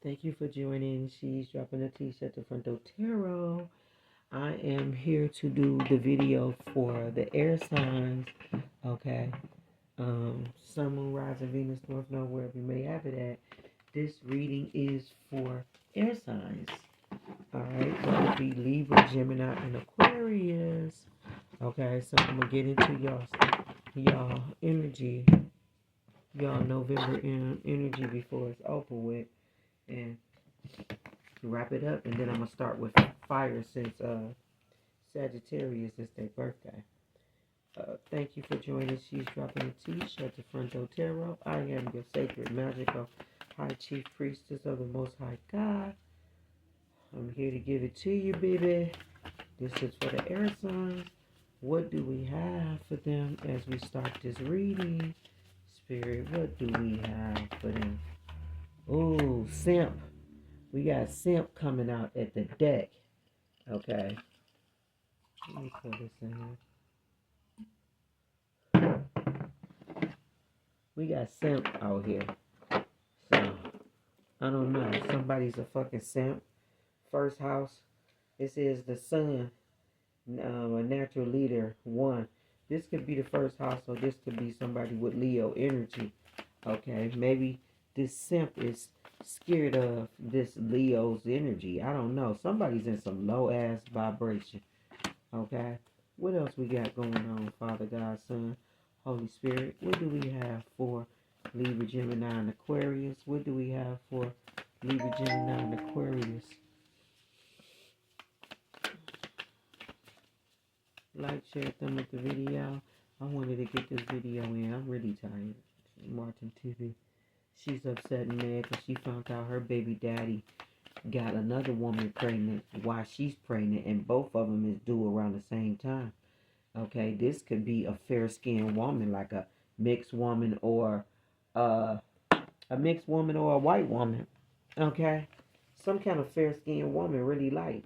Thank you for joining. She's dropping a t-shirt to Fronto Tarot. I am here to do the video for the air signs. Okay. Sun, Moon, Rising, Venus, North Node, wherever you may have it at. This reading is for air signs. Alright. That would be Libra, Gemini, and Aquarius. Okay. So I'm gonna get into y'all energy. Y'all November energy before it's over with. And wrap it up, and then I'm gonna start with fire since Sagittarius is their birthday. Thank you for joining. She's dropping a t-shirt to Fronto Tarot. I am your sacred, magical, high chief priestess of the Most High God. I'm here to give it to you, baby. This is for the air signs. What do we have for them as we start this reading? Spirit, what do we have for them? Ooh, simp. We got simp coming out at the deck. Okay. Let me put this in here. We got simp out here. So, I don't know. Somebody's a fucking simp. First house. This is the sun. A natural leader. 1. This could be the first house, or this could be somebody with Leo energy. Okay. Maybe this simp is scared of this Leo's energy. I don't know. Somebody's in some low ass vibration. Okay. What else we got going on, Father God, Son, Holy Spirit? What do we have for Libra, Gemini, and Aquarius? What do we have for Libra, Gemini, and Aquarius? Like, share, thumb up the video. I wanted to get this video in. I'm really tired. Martin TV. She's upset and mad because she found out her baby daddy got another woman pregnant while she's pregnant, and both of them is due around the same time. Okay, this could be a fair-skinned woman, like a mixed woman or a white woman. Okay, some kind of fair-skinned woman really like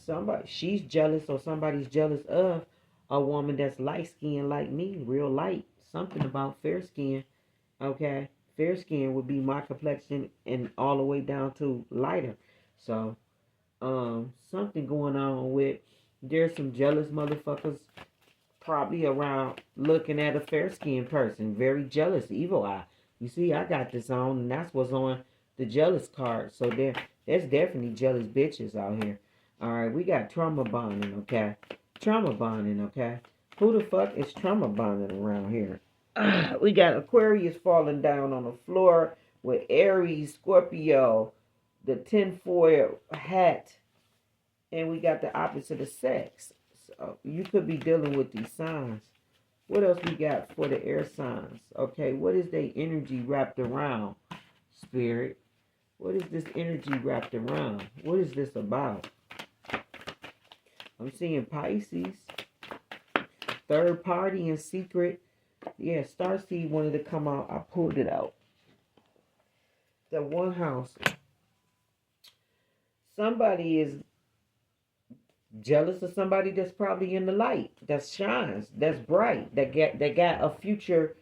somebody. She's jealous, or somebody's jealous of a woman that's light-skinned like me, real light. Something about fair skin. Okay. Fair skin would be my complexion and all the way down to lighter. So, something going on with, there's some jealous motherfuckers probably around looking at a fair skinned person. Very jealous, evil eye. You see, I got this on, and that's what's on the jealous card. So there's definitely jealous bitches out here. Alright, we got trauma bonding, okay? Trauma bonding, okay? Who the fuck is trauma bonding around here? We got Aquarius falling down on the floor with Aries, Scorpio, the tinfoil hat, and we got the opposite of sex. So you could be dealing with these signs. What else we got for the air signs? Okay, what is their energy wrapped around, Spirit? What is this energy wrapped around? What is this about? I'm seeing Pisces, third party and secret. Yeah, Starseed wanted to come out. I pulled it out. The one house. Somebody is jealous of somebody that's probably in the light, that shines, that's bright, that got a future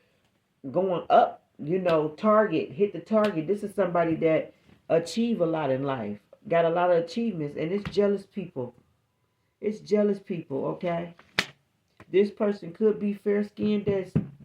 going up. You know, target, hit the target. This is somebody that achieve a lot in life, got a lot of achievements, and it's jealous people. It's jealous people, okay? This person could be fair-skinned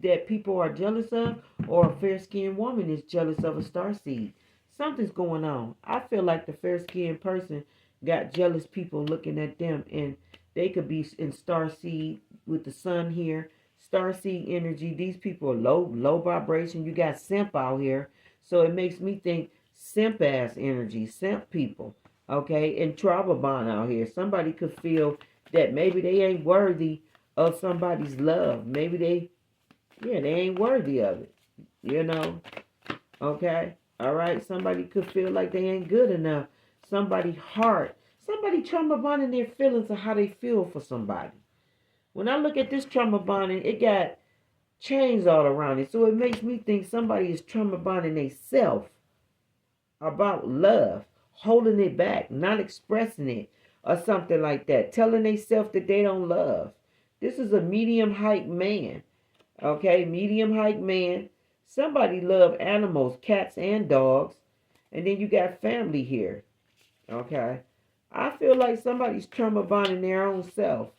that people are jealous of, or a fair-skinned woman is jealous of a starseed. Something's going on. I feel like the fair-skinned person got jealous people looking at them, and they could be in starseed with the sun here. Starseed energy. These people are low vibration. You got simp out here, so it makes me think simp-ass energy, simp people. Okay, and trauma bond out here. Somebody could feel that maybe they ain't worthy of somebody's love. Maybe they ain't worthy of it. You know? Okay? Alright? Somebody could feel like they ain't good enough. Somebody heart. Somebody trauma bonding their feelings of how they feel for somebody. When I look at this trauma bonding, it got chains all around it. So it makes me think somebody is trauma bonding themselves about love. Holding it back. Not expressing it. Or something like that. Telling themselves that they don't love. This is a medium height man. Okay, medium height man. Somebody love animals, cats and dogs. And then you got family here. Okay. I feel like somebody's trauma bonding their own self.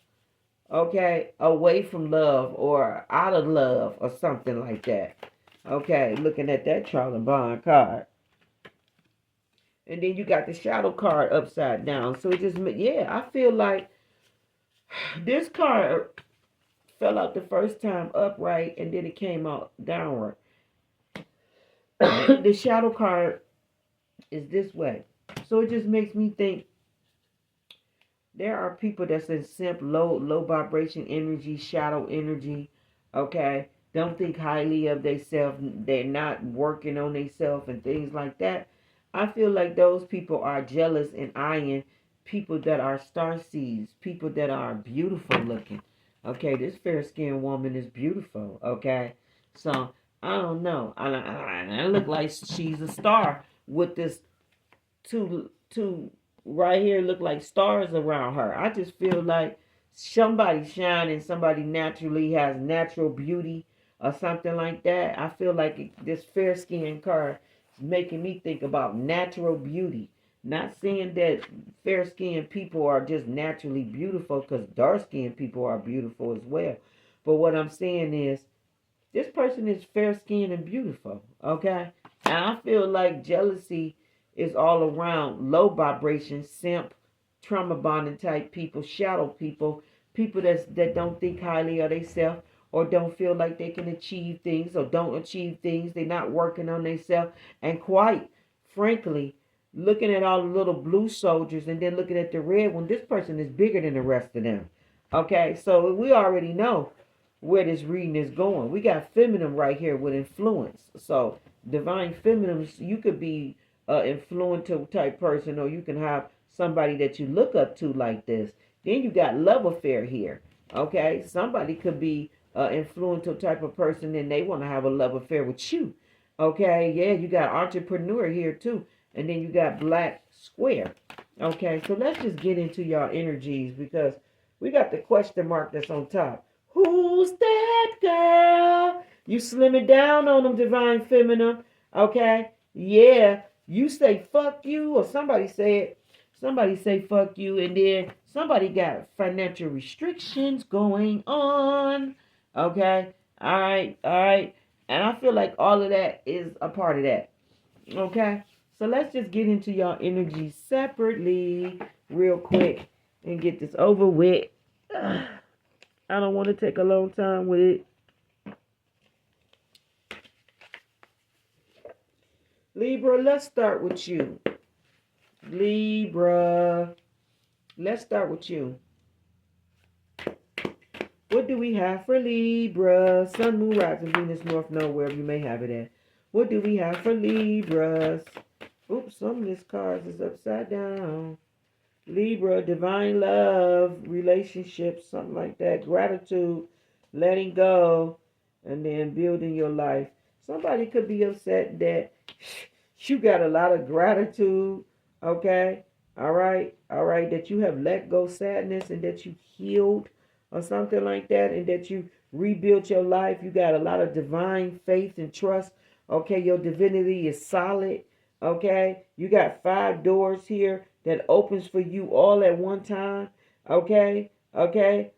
Okay. Away from love or out of love or something like that. Okay. Looking at that trauma bond card. And then you got the shadow card upside down. So it just, yeah, I feel like this card fell out the first time upright and then it came out downward. The shadow card is this way. So it just makes me think there are people that's in simp, low vibration energy, shadow energy, okay? Don't think highly of themselves. They're not working on themselves and things like that. I feel like those people are jealous and eyeing people that are star seeds, people that are beautiful looking. Okay, this fair-skinned woman is beautiful, okay? So, I don't know. I look like she's a star with this two right here look like stars around her. I just feel like somebody shining, somebody naturally has natural beauty or something like that. I feel like this fair skinned card is making me think about natural beauty. Not saying that fair skinned people are just naturally beautiful, because dark skinned people are beautiful as well. But what I'm saying is this person is fair skinned and beautiful, okay? And I feel like jealousy is all around low vibration, simp, trauma bonding type people, shadow people, people that don't think highly of themselves or don't feel like they can achieve things or don't achieve things. They're not working on themselves. And quite frankly, looking at all the little blue soldiers and then looking at the red one, this person is bigger than the rest of them. Okay, so we already know where this reading is going. We got feminine right here with influence. So divine feminine, you could be an influential type person, or you can have somebody that you look up to like this. Then you got love affair here. Okay, somebody could be an influential type of person and they want to have a love affair with you. Okay, yeah, you got entrepreneur here too. And then you got black square. Okay, so let's just get into y'all energies because we got the question mark that's on top. Who's that girl? You slim it down on them, divine feminine. Okay? Yeah. You say fuck you, or somebody say fuck you, and then somebody got financial restrictions going on. Okay? Alright, alright. And I feel like all of that is a part of that. Okay? So let's just get into y'all energy separately real quick and get this over with. I don't want to take a long time with it. Libra, let's start with you. Libra, let's start with you. What do we have for Libra? Sun, Moon, Rising, Venus, North Node, wherever you may have it at. What do we have for Libras? Oops, some of this cards is upside down. Libra, divine love, relationships, something like that. Gratitude, letting go, and then building your life. Somebody could be upset that you got a lot of gratitude, okay? All right, that you have let go sadness and that you healed or something like that, and that you rebuilt your life. You got a lot of divine faith and trust, okay? Your divinity is solid, okay? You got 5 doors here that opens for you all at one time, okay? Walk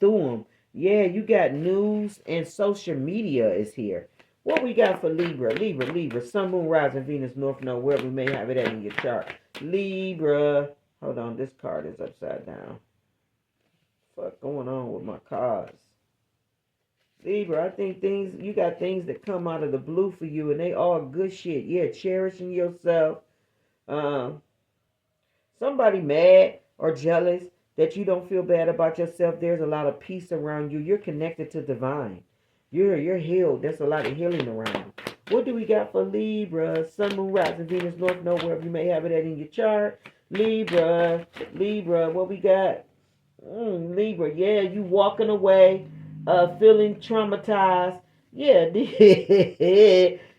through them. Yeah, you got news and social media is here. What we got for Libra? Libra. Sun, Moon, Rising, Venus, North Node, wherever we may have it at in your chart. Libra. Hold on, this card is upside down. What's going on with my cards? Libra, I think you got things that come out of the blue for you, and they all good shit. Yeah, cherishing yourself. Somebody mad or jealous that you don't feel bad about yourself. There's a lot of peace around you. You're connected to divine. You're healed. There's a lot of healing around. What do we got for Libra? Sun, Moon, Rising, Venus, North Node, wherever you may have it at in your chart. Libra, what we got? Libra, yeah, you walking away, feeling traumatized. Yeah,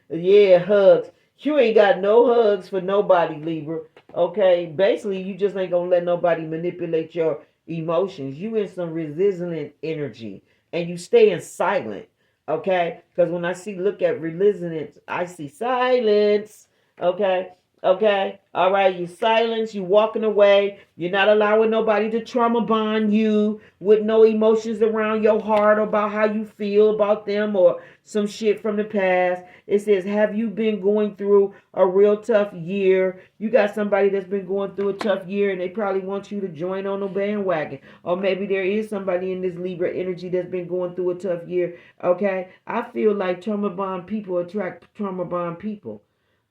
yeah, hugs. You ain't got no hugs for nobody, Libra. Okay, basically, you just ain't gonna let nobody manipulate your emotions. You in some resilient energy, and you staying silent. Okay? Because when I look at resilience, I see silence. Okay? Okay? All right, you silence, you walking away. You're not allowing nobody to trauma bond you with no emotions around your heart about how you feel about them or some shit from the past. It says, have you been going through a real tough year? You got somebody that's been going through a tough year and they probably want you to join on the bandwagon. Or maybe there is somebody in this Libra energy that's been going through a tough year. Okay? I feel like trauma bond people attract trauma bond people.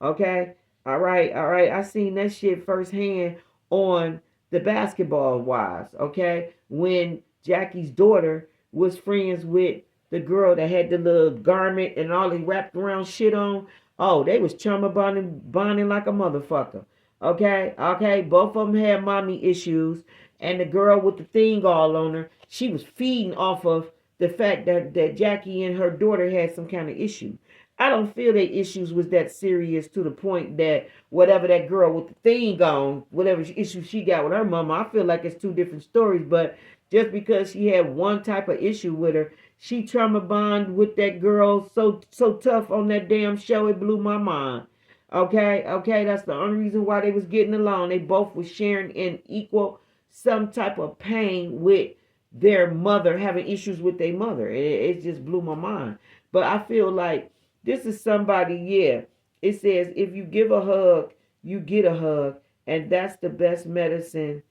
Okay? All right, all right. I seen that shit firsthand on the Basketball Wives. Okay, when Jackie's daughter was friends with the girl that had the little garment and all the wrapped around shit on. Oh, they was trauma bonding like a motherfucker. Okay, okay. Both of them had mommy issues, and the girl with the thing all on her, she was feeding off of the fact that Jackie and her daughter had some kind of issue. I don't feel their issues was that serious to the point that whatever that girl with the thing on, whatever issue she got with her mama, I feel like it's two different stories. But just because she had one type of issue with her, she trauma bond with that girl so tough on that damn show, it blew my mind. Okay, okay, that's the only reason why they was getting along. They both was sharing in equal some type of pain with their mother, having issues with their mother. It just blew my mind. But I feel like this is somebody, yeah. It says if you give a hug, you get a hug. And that's the best medicine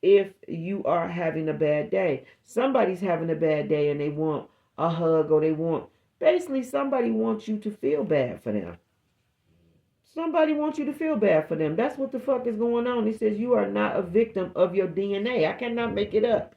if you are having a bad day. Somebody's having a bad day and they want a hug or they want, basically, somebody wants you to feel bad for them. Somebody wants you to feel bad for them. That's what the fuck is going on. It says you are not a victim of your DNA. I cannot make it up.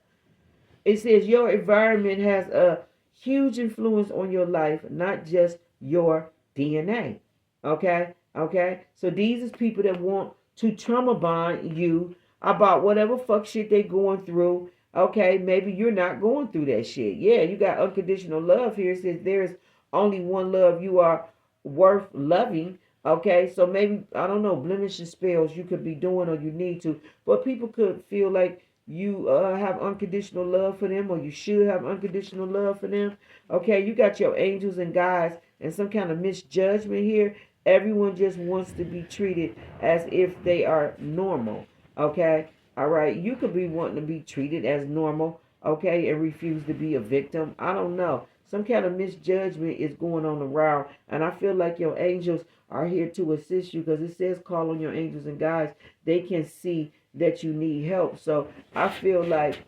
It says your environment has a huge influence on your life, not just your DNA. Okay? Okay? So these is people that want to trauma bond you about whatever fuck shit they going through. Okay, maybe you're not going through that shit. Yeah, you got unconditional love here. It says there's only one love you are worth loving. Okay, so maybe, I don't know, blemishing spells you could be doing or you need to. But people could feel like you have unconditional love for them, or you should have unconditional love for them. Okay, you got your angels and guides and some kind of misjudgment here. Everyone just wants to be treated as if they are normal. Okay, all right, you could be wanting to be treated as normal, okay, and refuse to be a victim. I don't know. Some kind of misjudgment is going on around, and I feel like your angels are here to assist you, because it says call on your angels and guides. They can see that you need help. So I feel like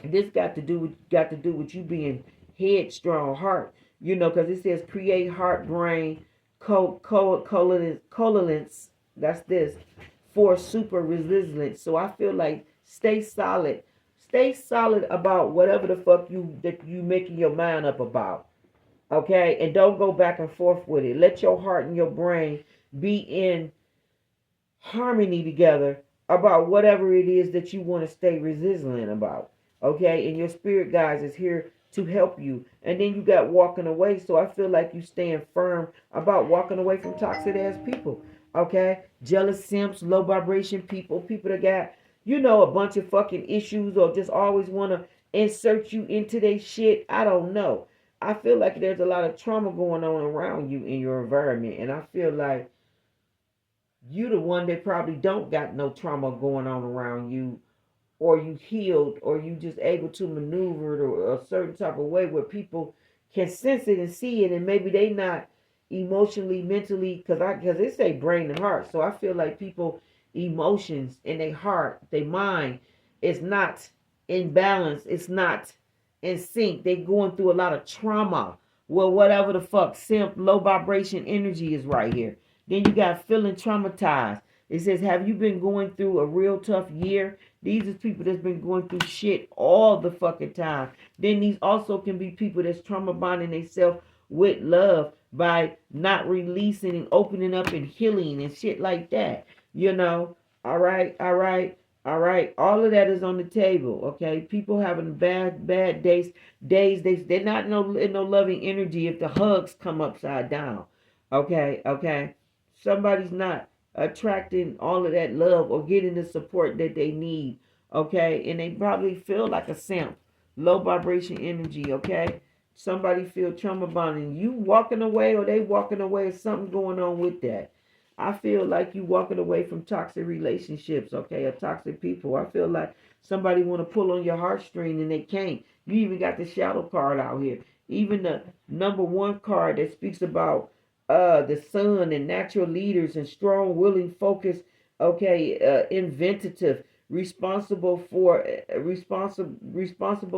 this got to do with you being headstrong, heart. You know, because it says create heart brain colonance. That's this for super resilience. So I feel like stay solid. Stay solid about whatever the fuck you making your mind up about. Okay, and don't go back and forth with it. Let your heart and your brain be in harmony together about whatever it is that you want to stay resilient about. Okay, and your spirit guides is here to help you. And then you got walking away. So I feel like you stand firm about walking away from toxic ass people. Okay, jealous simps, low vibration people, people that got, you know, a bunch of fucking issues or just always want to insert you into their shit. I don't know. I feel like there's a lot of trauma going on around you in your environment, and I feel like you the one that probably don't got no trauma going on around you, or you healed, or you just able to maneuver it or a certain type of way where people can sense it and see it, and maybe they not emotionally, mentally, because it say brain and heart. So I feel like people emotions in their heart, their mind is not in balance. It's not in sync. They going through a lot of trauma. Well, whatever the fuck, simp, low vibration energy is right here. Then you got feeling traumatized. It says, have you been going through a real tough year? These are people that's been going through shit all the fucking time. Then these also can be people that's trauma bonding themselves with love by not releasing and opening up and healing and shit like that. You know, all right, all right, all right. All of that is on the table, okay? People having bad days, they're not in no loving energy if the hugs come upside down, okay, okay? Somebody's not attracting all of that love or getting the support that they need, okay? And they probably feel like a simp, low vibration energy, okay? somebody feel trauma bonding. You walking away or they walking away, or something going on with that. I feel like you walking away from toxic relationships, okay, or toxic people. I feel like somebody want to pull on your heartstring and they can't. You even got the shadow card out here. Even the number one card that speaks about the sun and natural leaders and strong, willing, focused, okay, inventive, responsible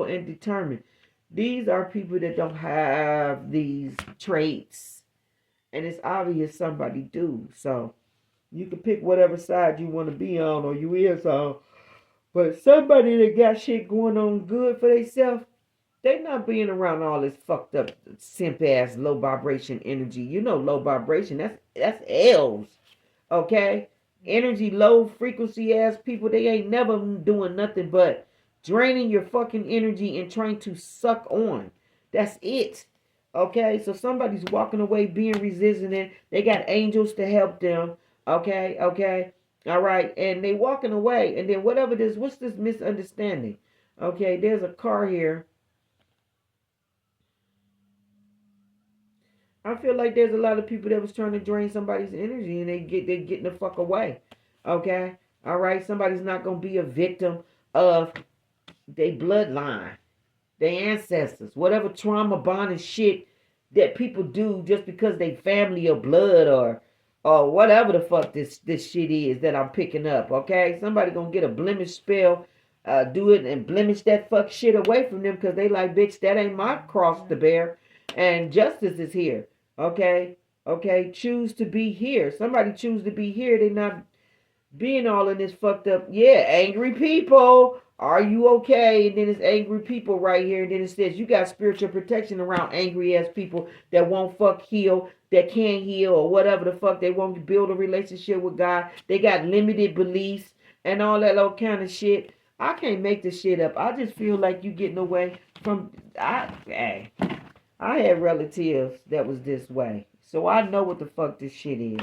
and determined. These are people that don't have these traits, and it's obvious somebody do. So you can pick whatever side you want to be on or you is on. But somebody that got shit going on good for themselves, they not being around all this fucked up simp ass low vibration energy. You know low vibration, that's elves. Okay? Energy low frequency ass people, they ain't never doing nothing but draining your fucking energy and trying to suck on. That's it. Okay? So somebody's walking away being resistant. They got angels to help them. Okay? Okay? All right. And they walking away. And then whatever this, what's this misunderstanding? Okay, there's a car here. I feel like there's a lot of people that was trying to drain somebody's energy and they getting the fuck away. Okay? All right? Somebody's not going to be a victim of their bloodline, their ancestors, whatever trauma bonding shit that people do just because they family or blood or whatever the fuck this shit is that I'm picking up. Okay? Somebody going to get a blemish spell, do it and blemish that fuck shit away from them because they like, bitch, that ain't my cross to bear. And justice is here. Okay? Okay? Choose to be here. Somebody choose to be here. They not being all in this fucked up. Yeah, angry people. Are you okay? And then it's angry people right here. And then it says you got spiritual protection around angry ass people that won't fuck heal, that can't heal, or whatever the fuck. They won't build a relationship with God. They got limited beliefs and all that little kind of shit. I can't make this shit up. I just feel like you getting away from... I had relatives that was this way. So I know what the fuck this shit is.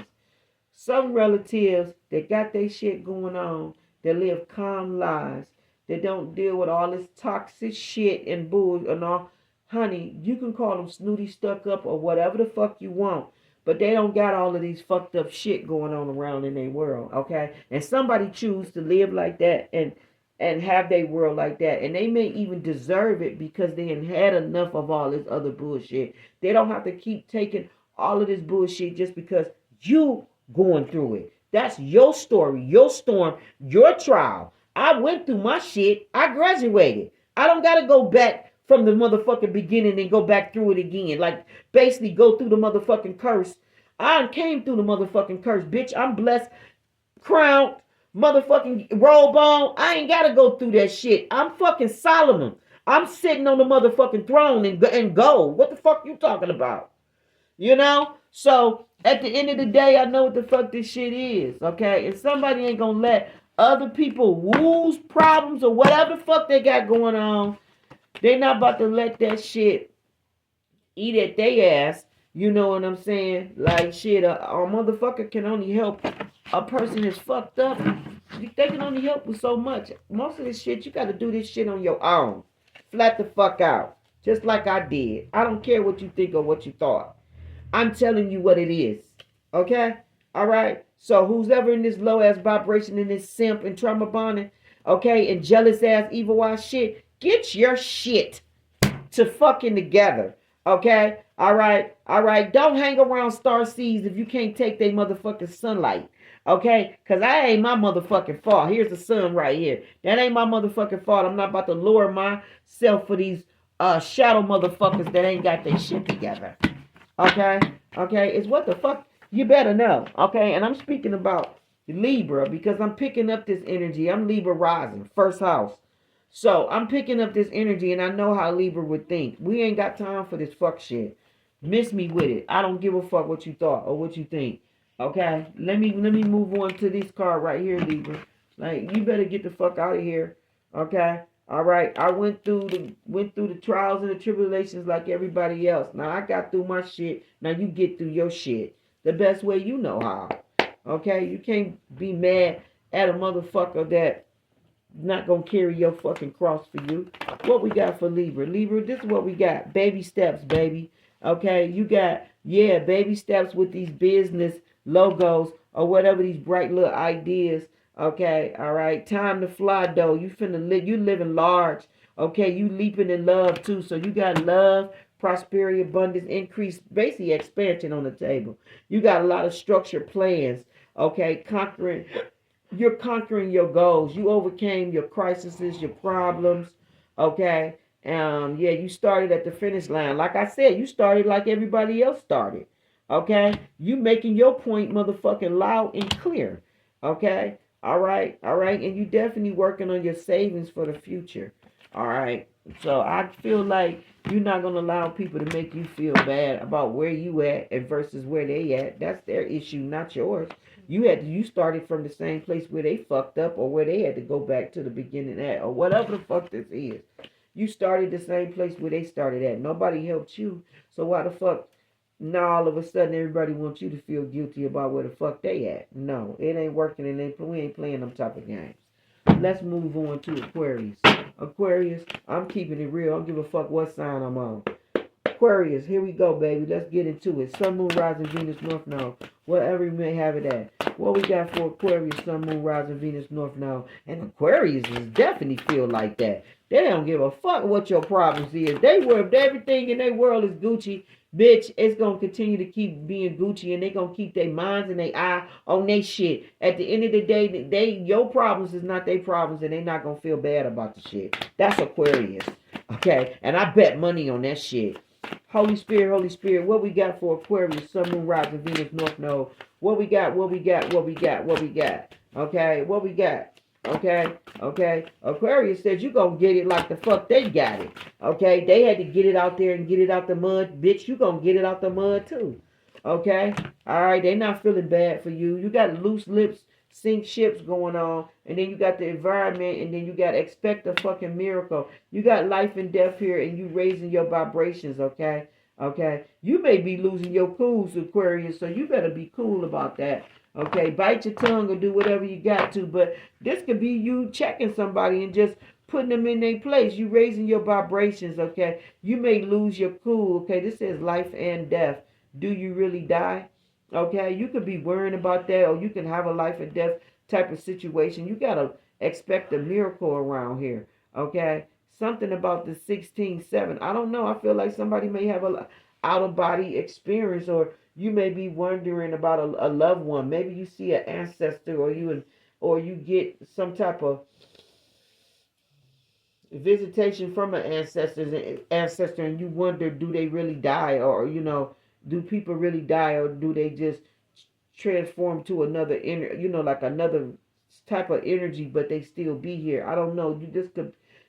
Some relatives that got their shit going on, that live calm lives, that don't deal with all this toxic shit and bull and all. Honey, you can call them snooty, stuck up, or whatever the fuck you want. But they don't got all of these fucked up shit going on around in their world, okay? And somebody choose to live like that and have their world like that. And they may even deserve it because they ain't had enough of all this other bullshit. They don't have to keep taking all of this bullshit just because you going through it. That's your story, your storm, your trial. I went through my shit. I graduated. I don't got to go back from the motherfucking beginning and go back through it again. Like, basically go through the motherfucking curse. I came through the motherfucking curse, bitch. I'm blessed, crowned, motherfucking robe on. I ain't got to go through that shit. I'm fucking Solomon. I'm sitting on the motherfucking throne and gold. What the fuck you talking about? You know? So, at the end of the day, I know what the fuck this shit is, okay? And somebody ain't gonna let other people woos problems or whatever the fuck they got going on. They not about to let that shit eat at their ass. You know what I'm saying? Like, shit, a motherfucker can only help a person that's fucked up. They can only help with so much. Most of this shit, you got to do this shit on your own. Flat the fuck out. Just like I did. I don't care what you think or what you thought. I'm telling you what it is. Okay? All right? So who's ever in this low ass vibration, in this simp and trauma bonding, okay, and jealous ass evil ass shit, get your shit to fucking together. Okay? All right? All right? Don't hang around star seeds if you can't take their motherfucking sunlight. Okay? Because that ain't my motherfucking fault. Here's the sun right here. That ain't my motherfucking fault. I'm not about to lower myself for these shadow motherfuckers that ain't got their shit together. Okay? Okay? It's what the fuck you better know. Okay? And I'm speaking about Libra because I'm picking up this energy. I'm Libra rising, first house. So I'm picking up this energy and I know how Libra would think. We ain't got time for this fuck shit. Miss me with it. I don't give a fuck what you thought or what you think. Okay? Let me move on to this card right here, Libra. Like, you better get the fuck out of here. Okay? All right, I went through the trials and the tribulations like everybody else. Now I got through my shit. Now you get through your shit the best way you know how. Okay, you can't be mad at a motherfucker that not gonna carry your fucking cross for you. What we got for Libra? Libra, this is what we got. Baby steps, baby. Okay, you got, yeah, baby steps with these business logos or whatever, these bright little ideas. Okay, all right. Time to fly, though. You finna live, you living large. Okay, you leaping in love, too. So you got love, prosperity, abundance, increase, basically expansion on the table. You got a lot of structured plans. Okay, you're conquering your goals. You overcame your crises, your problems. Okay. Yeah, you started at the finish line. Like I said, you started like everybody else started. Okay. You making your point motherfucking loud and clear. Okay. All right. All right. And you definitely working on your savings for the future. All right. So I feel like you're not gonna allow people to make you feel bad about where you at and versus where they at. That's their issue, not yours. You started from the same place where they fucked up or where they had to go back to the beginning at or whatever the fuck this is. You started the same place where they started at. Nobody helped you. So why the fuck now all of a sudden everybody wants you to feel guilty about where the fuck they at? No, it ain't working and we ain't playing them type of games. Let's move on to Aquarius. Aquarius, I'm keeping it real. I don't give a fuck what sign I'm on. Aquarius, here we go, baby. Let's get into it. Sun, Moon, Rising, Venus, North Node. Whatever you may have it at. What we got for Aquarius, Sun, Moon, Rising, Venus, North Node. And Aquarius is definitely feel like that. They don't give a fuck what your problems is. If everything in their world is Gucci, bitch, it's going to continue to keep being Gucci, and they going to keep their minds and their eye on their shit. At the end of the day, your problems is not their problems, and they not going to feel bad about the shit. That's Aquarius. Okay? And I bet money on that shit. Holy Spirit, what we got for Aquarius, Sun, Moon, Rising, Venus, North Node? What we got? Okay, what we got? Okay. Aquarius says you gonna get it like the fuck they got it. Okay, they had to get it out there and get it out the mud. Bitch, you gonna get it out the mud too. Okay? Alright, they not feeling bad for you. You got loose lips, sink ships going on, and then you got the environment, and then you got expect a fucking miracle. You got life and death here, and you raising your vibrations, okay? Okay? You may be losing your cool, Aquarius, so you better be cool about that. Okay, bite your tongue or do whatever you got to, but this could be you checking somebody and just putting them in their place. You raising your vibrations, okay? You may lose your cool, okay? This says life and death. Do you really die? Okay, you could be worrying about that, or you can have a life or death type of situation. You gotta expect a miracle around here. Okay, something about the 16-7. I don't know. I feel like somebody may have a out of body experience, or you may be wondering about a loved one. Maybe you see an ancestor, or you get some type of visitation from an ancestor, and you wonder, do they really die, or do people really die, or do they just transform to another like another type of energy, but they still be here? I don't know. This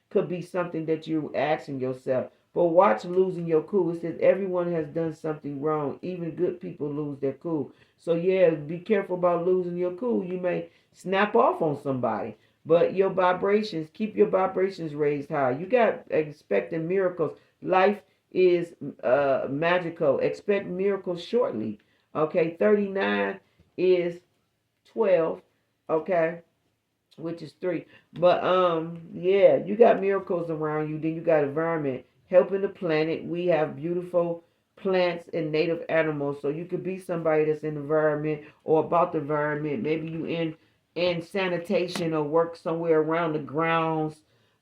could be something that you're asking yourself. But watch losing your cool. It says everyone has done something wrong. Even good people lose their cool. So yeah, be careful about losing your cool. You may snap off on somebody. But your vibrations, keep your vibrations raised high. You got expecting miracles. Life is magical. Expect miracles shortly. Okay, 39 is 12. Okay, which is 3. But yeah, you got miracles around you. Then you got environment, helping the planet. We have beautiful plants and native animals. So you could be somebody that's in the environment or about the environment. Maybe you in sanitation or work somewhere around the grounds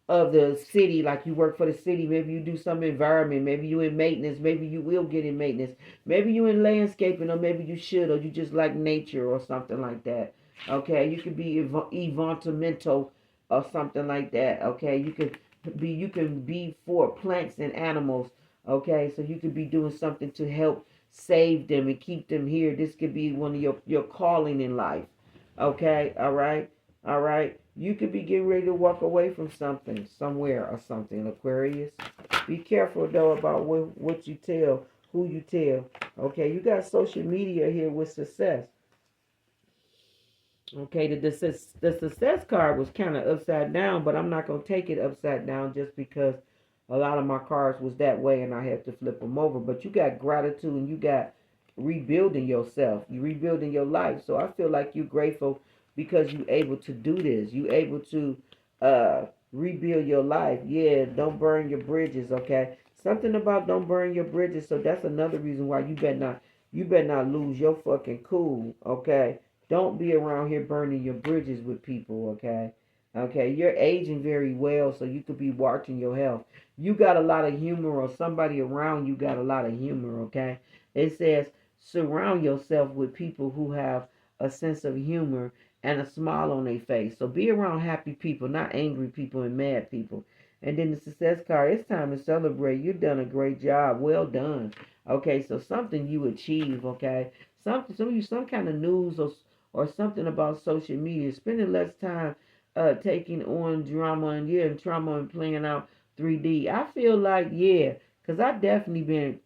of the city, like you work for the city. Maybe you do some environment. Maybe you in maintenance. Maybe you will get in maintenance. Maybe you in landscaping, or maybe you should, or you just like nature or something like that. Okay, you could be environmental or something like that. Okay, you can be for plants and animals. Okay, so you could be doing something to help save them and keep them here. This could be one of your calling in life. Okay, all right. You could be getting ready to walk away from something, somewhere or something, Aquarius. Be careful though about what you tell, who you tell. Okay, you got social media here with success. Okay, the success card was kind of upside down, but I'm not going to take it upside down just because a lot of my cards was that way and I have to flip them over. But you got gratitude, and you got rebuilding yourself. You rebuilding your life. So I feel like you're grateful because you're able to do this. You're able to rebuild your life. Yeah, don't burn your bridges, okay? Something about don't burn your bridges. So that's another reason why you better not lose your fucking cool, okay? Don't be around here burning your bridges with people, okay? Okay, you're aging very well, so you could be watching your health. You got a lot of humor, or somebody around you got a lot of humor, okay? It says surround yourself with people who have a sense of humor and a smile on their face. So be around happy people, not angry people and mad people. And then the success card, it's time to celebrate. You've done a great job. Well done. Okay, so something you achieve, okay? Some kind of news or something about social media. Spending less time taking on drama and trauma and playing out 3D. I feel like because I definitely been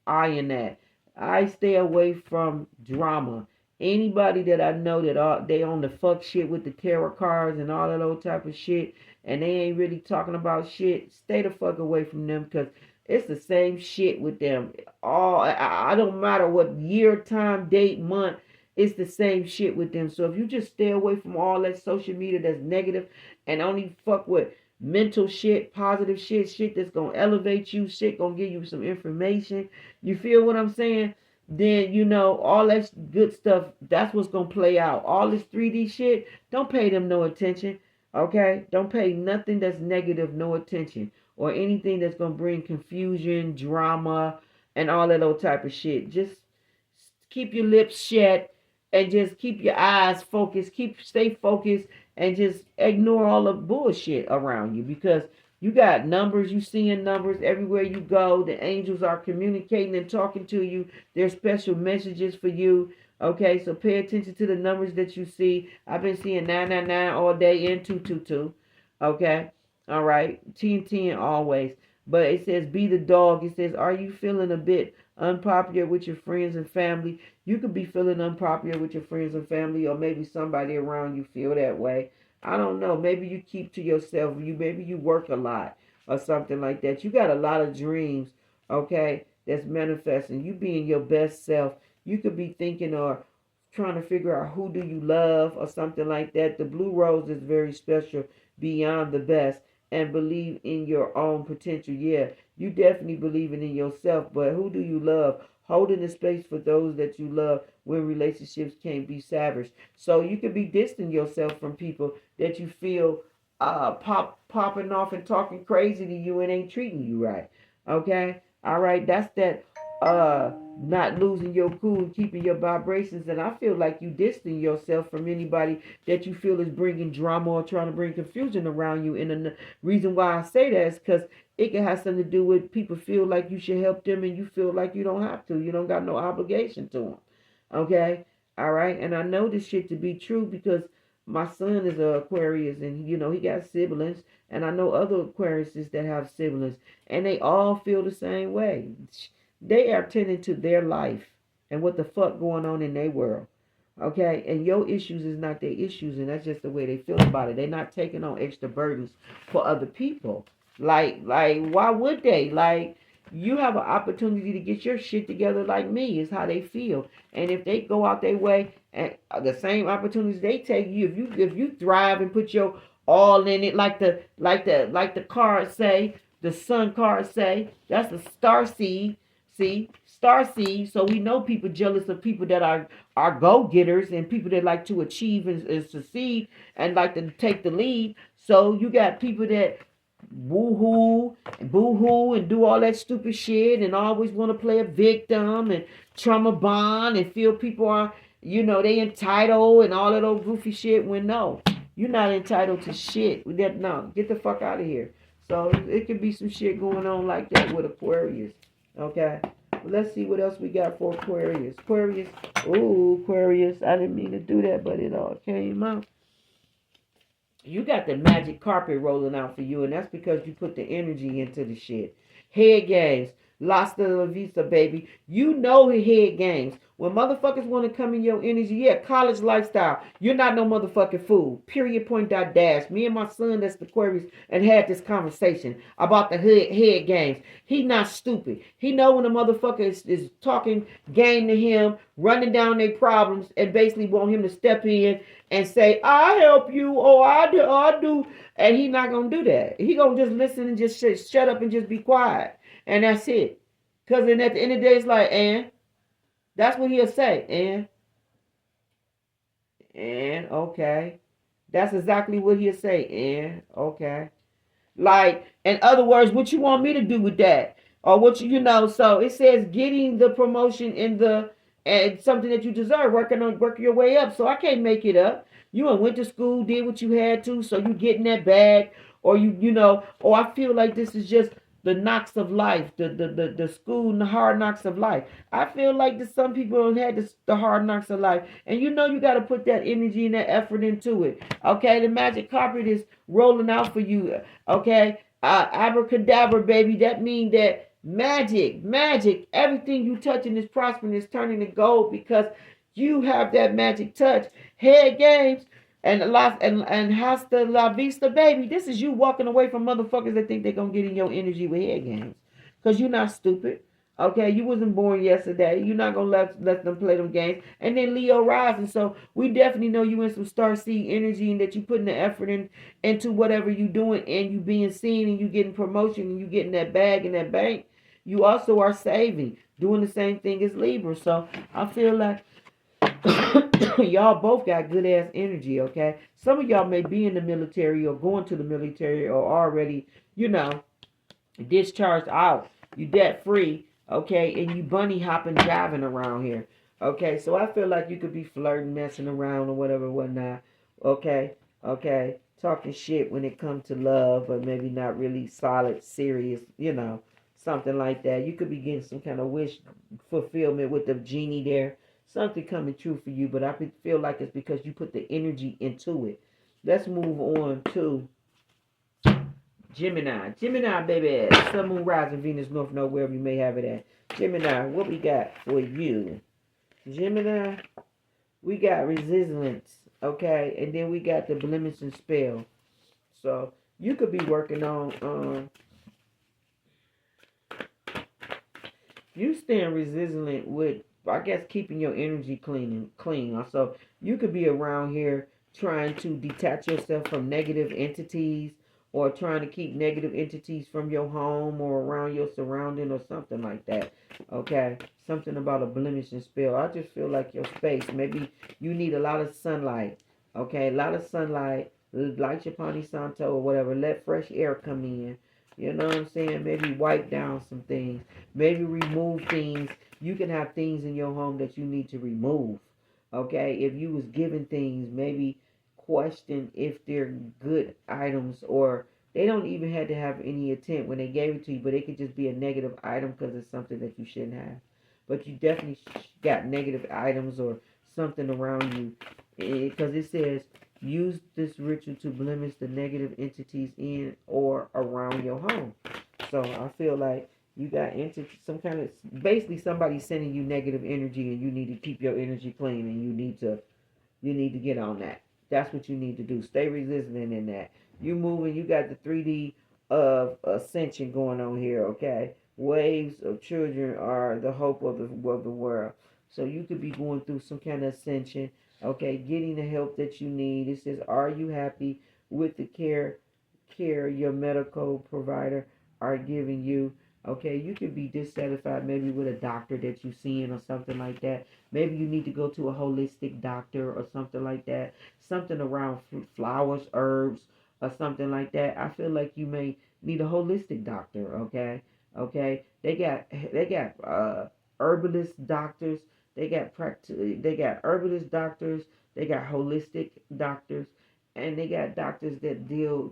eyeing that. I stay away from drama. Anybody that I know that they on the fuck shit with the tarot cards and all of those type of shit, and they ain't really talking about shit, stay the fuck away from them, because it's the same shit with them. I don't matter what year, time, date, month, it's the same shit with them. So if you just stay away from all that social media that's negative and only fuck with mental shit, positive shit, shit that's gonna elevate you, shit gonna give you some information. You feel what I'm saying? Then all that good stuff. That's what's gonna play out. All this 3D shit. Don't pay them no attention. Okay? Don't pay nothing that's negative no attention, or anything that's gonna bring confusion, drama, and all that old type of shit. Just keep your lips shut and just keep your eyes focused. Stay focused and just ignore all the bullshit around you, because you got numbers. You seeing numbers everywhere you go. The angels are communicating and talking to you. There's special messages for you. Okay, so pay attention to the numbers that you see. I've been seeing 999 all day and 222. Okay, all right, 1010 always. But it says be the dog. It says, are you feeling a bit unpopular with your friends and family? You could be feeling unpopular with your friends and family, or maybe somebody around you feel that way. I don't know. Maybe you keep to yourself. Maybe you work a lot or something like that. You got a lot of dreams, okay, that's manifesting. You being your best self. You could be thinking or trying to figure out who do you love or something like that. The blue rose is very special, beyond the best, and believe in your own potential. Yeah, you definitely believing in yourself, but who do you love? Holding the space for those that you love when relationships can't be savage. So you could be distancing yourself from people that you feel popping off and talking crazy to you and ain't treating you right. Okay? All right, that's that not losing your cool and keeping your vibrations. And I feel like you distancing yourself from anybody that you feel is bringing drama or trying to bring confusion around you. And the reason why I say that is because it can have something to do with people feel like you should help them and you feel like you don't have to. You don't got no obligation to them. Okay? All right? And I know this shit to be true because my son is a Aquarius, and he got siblings, and I know other Aquariuses that have siblings, and they all feel the same way. They are tending to their life and what the fuck going on in their world. Okay, and your issues is not their issues, and that's just the way they feel about it. They're not taking on extra burdens for other people. Like, why would they? Like, you have an opportunity to get your shit together like me, is how they feel. And if they go out their way and the same opportunities they take, if you thrive and put your all in it, like the cards say, the sun cards say, that's the star seed. See, star seed. So we know people jealous of people that are go getters and people that like to achieve and succeed and like to take the lead. So you got people that boo hoo and do all that stupid shit and always want to play a victim and trauma bond and feel people are, they entitled and all that old goofy shit, when no, you're not entitled to shit. No, get the fuck out of here. So it could be some shit going on like that with Aquarius. Okay. Let's see what else we got for Aquarius. Aquarius. I didn't mean to do that, but it all came out. You got the magic carpet rolling out for you, and that's because you put the energy into the shit. Head games. Hasta la vista, baby. You know the head games. When motherfuckers want to come in your energy, yeah, college lifestyle. You're not no motherfucking fool. Period. Point dot dash. Me and my son, that's the Aquarius, and had this conversation about the head games. He not stupid. He know when a motherfucker is talking game to him, running down their problems, and basically want him to step in and say, "I help you," or I do," and he not gonna do that. He gonna just listen and just shut up and just be quiet. And that's it. Because then at the end of the day, it's like, and that's what he'll say. And okay. That's exactly what he'll say. And okay. Like, in other words, what you want me to do with that? Or what you know, so it says getting the promotion in the and something that you deserve, working your way up. So I can't make it up. You went to school, did what you had to, so you get in that bag, or you know, or I feel like this is just the knocks of life, the school and the hard knocks of life. I feel like that some people have had the hard knocks of life, and you know you got to put that energy and that effort into it. Okay, the magic carpet is rolling out for you. Okay, abracadabra, baby. That means that magic. Everything you touching is prospering, is turning to gold because you have that magic touch. Head games and hasta la vista, baby. This is you walking away from motherfuckers that think they're gonna get in your energy with head games, cause you're not stupid. Okay, you wasn't born yesterday. You're not gonna let them play them games. And then Leo rising, so we definitely know you in some star seed energy and that you putting the effort into whatever you doing and you being seen and you getting promotion and you getting that bag in that bank. You also are saving, doing the same thing as Libra. So I feel like y'all both got good ass energy, okay? Some of y'all may be in the military or going to the military or already, discharged out. You debt free, okay? And you bunny hopping, driving around here, okay? So I feel like you could be flirting, messing around or whatever, whatnot, okay? Okay? Talking shit when it comes to love, but maybe not really solid, serious, something like that. You could be getting some kind of wish fulfillment with the genie there. Something coming true for you, but I feel like it's because you put the energy into it. Let's move on to Gemini. Gemini, baby. Sun, Moon, Rising, Venus, North Node, wherever you may have it at. Gemini, what we got for you? Gemini, we got resilience, okay? And then we got the blemish and spell. So you could be working on you staying resilient with, I guess, keeping your energy clean. So you could be around here trying to detach yourself from negative entities or trying to keep negative entities from your home or around your surrounding or something like that. Okay? Something about a blemish and spell. I just feel like your space. Maybe you need a lot of sunlight. Okay? A lot of sunlight. Light your Palo Santo or whatever. Let fresh air come in. You know what I'm saying? Maybe wipe down some things. Maybe remove things. You can have things in your home that you need to remove. Okay? If you was given things, maybe question if they're good items or they don't even have to have any intent when they gave it to you, but it could just be a negative item because it's something that you shouldn't have. But you definitely got negative items or something around you because it says use this ritual to blemish the negative entities in or around your home. So I feel like you got into some kind of, basically somebody sending you negative energy and you need to keep your energy clean and you need to get on that. That's what you need to do. Stay resistant in that. You moving, you got the 3D of ascension going on here, okay? Waves of children are the hope of the world. So you could be going through some kind of ascension, okay? Getting the help that you need. It says, are you happy with the care your medical provider are giving you? Okay, you could be dissatisfied maybe with a doctor that you're seeing or something like that. Maybe you need to go to a holistic doctor or something like that. Something around flowers, herbs, or something like that. I feel like you may need a holistic doctor. Okay, okay. They got herbalist doctors. They got herbalist doctors. They got holistic doctors, and they got doctors that deal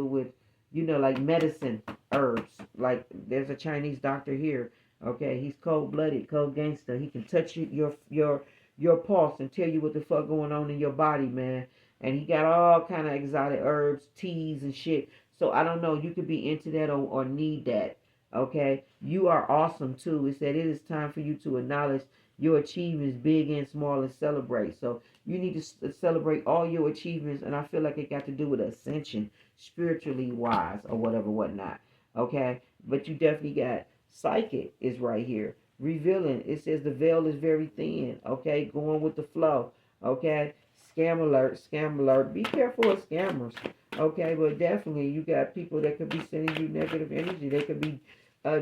with like medicine, herbs. Like there's a Chinese doctor here. Okay, he's cold blooded, cold gangster. He can touch your pulse and tell you what the fuck going on in your body, man. And he got all kind of exotic herbs, teas and shit. So I don't know. You could be into that or need that. Okay, you are awesome too. It said it is time for you to acknowledge your achievements, big and small, and celebrate. So you need to celebrate all your achievements, and I feel like it got to do with ascension, spiritually wise, or whatever, whatnot. Okay, but you definitely got psychic is right here, revealing. It says the veil is very thin. Okay, going with the flow. Okay, scam alert, scam alert. Be careful of scammers. Okay, but definitely you got people that could be sending you negative energy. They could be